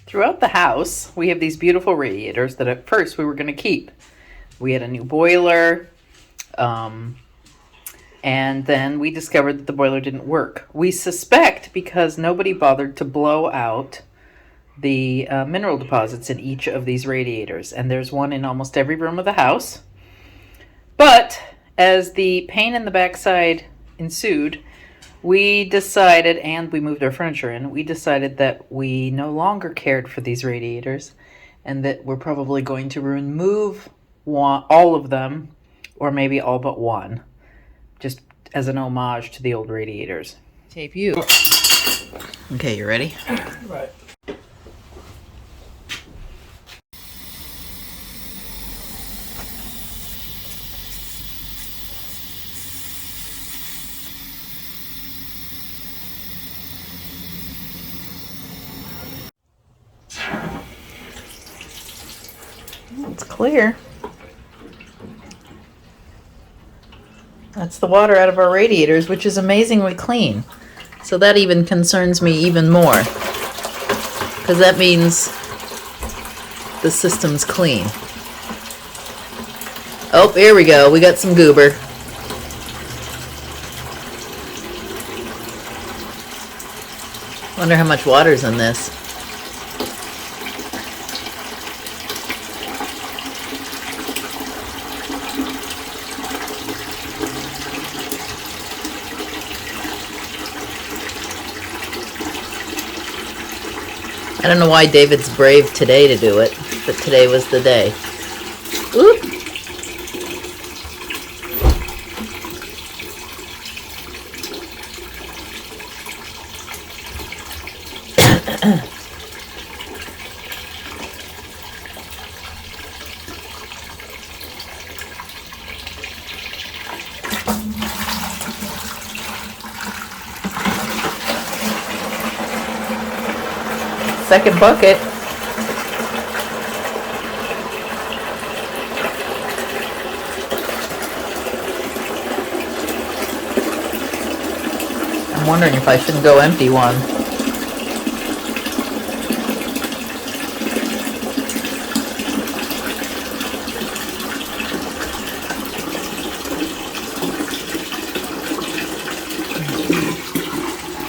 Throughout the house, we have these beautiful radiators that at first we were going to keep. We had a new boiler, and then we discovered that the boiler didn't work. We suspect because nobody bothered to blow out the mineral deposits in each of these radiators, and there's one in almost every room of the house. But as the pain in the backside ensued, we decided, and we moved our furniture in, we decided that we no longer cared for these radiators and that we're probably going to remove all of them, or maybe all but one, just as an homage to the old radiators. Tape you. Okay, you ready? Right. It's clear. That's the water out of our radiators, which is amazingly clean. So that even concerns me even more, because that means the system's clean. Oh, here we go. We got some goober. Wonder how much water's in this. I don't know why David's brave today to do it, but today was the day. Oop. Second bucket. I'm wondering if I shouldn't go empty one.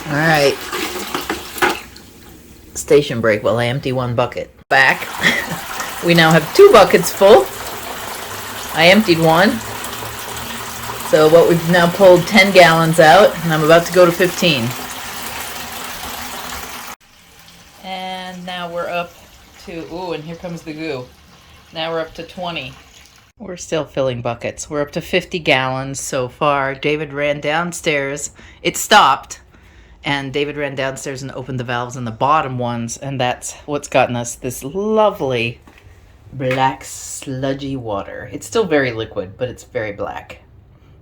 All right. Station break while I empty one bucket. Back. We now have 2 buckets full. I emptied one. So what we've now pulled 10 gallons out, and I'm about to go to 15. And now we're up to, ooh, and here comes the goo. Now we're up to 20. We're still filling buckets. We're up to 50 gallons so far. David ran downstairs. It stopped. And David ran downstairs and opened the valves in the bottom ones, and that's what's gotten us this lovely black sludgy water. It's still very liquid, but it's very black.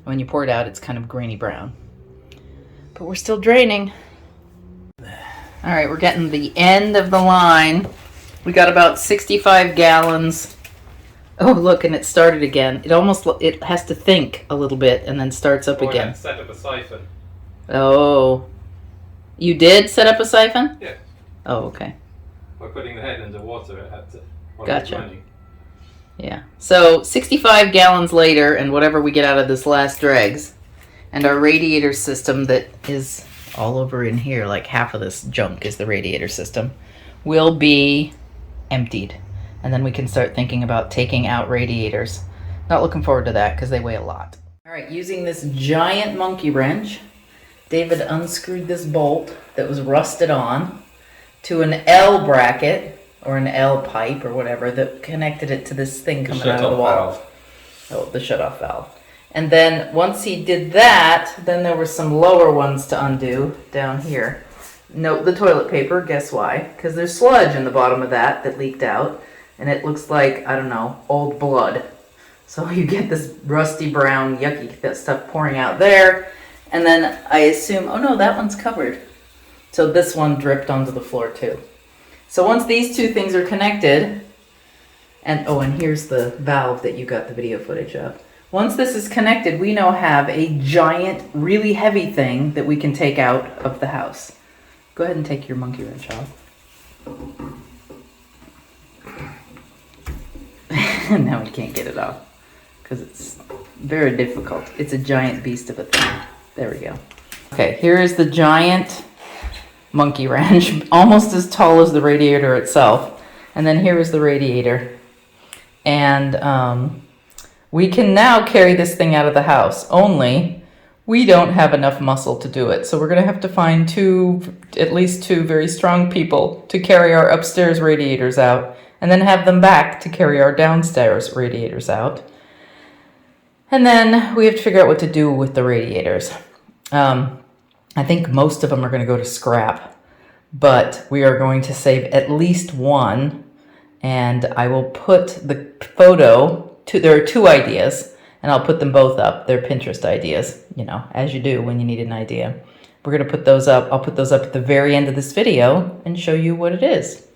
When you pour it out, it's kind of greeny brown. But we're still draining. All right, we're getting the end of the line. We got about 65 gallons. Oh, look, and it started again. It has to think a little bit and then starts up again. Set up a siphon. Oh. You did set up a siphon? Yeah. Oh, okay. By putting the head into water, it had to. Gotcha. Yeah. So 65 gallons later, and whatever we get out of this last dregs, and our radiator system that is all over in here, like half of this junk is the radiator system, will be emptied. And then we can start thinking about taking out radiators. Not looking forward to that because they weigh a lot. All right, using this giant monkey wrench, David unscrewed this bolt that was rusted on to an L bracket or an L pipe or whatever that connected it to this thing coming out of the wall. Oh, the shutoff valve. And then once he did that, then there were some lower ones to undo down here. Note the toilet paper, guess why? Because there's sludge in the bottom of that leaked out, and it looks like, I don't know, old blood. So you get this rusty brown yucky stuff pouring out there. And then I assume, oh no, that one's covered. So this one dripped onto the floor too. So once these two things are connected, and oh, and here's the valve that you got the video footage of. Once this is connected, we now have a giant, really heavy thing that we can take out of the house. Go ahead and take your monkey wrench off. And now we can't get it off because it's very difficult. It's a giant beast of a thing. There we go. Okay, here is the giant monkey wrench, almost as tall as the radiator itself. And then here is the radiator. And we can now carry this thing out of the house, only we don't have enough muscle to do it. So we're gonna have to find at least two very strong people to carry our upstairs radiators out, and then have them back to carry our downstairs radiators out. And then we have to figure out what to do with the radiators. I think most of them are going to go to scrap, but we are going to save at least one, and I will put the photo, there are two ideas, and I'll put them both up. They're Pinterest ideas, you know, as you do when you need an idea. We're going to put those up. I'll put those up at the very end of this video and show you what it is.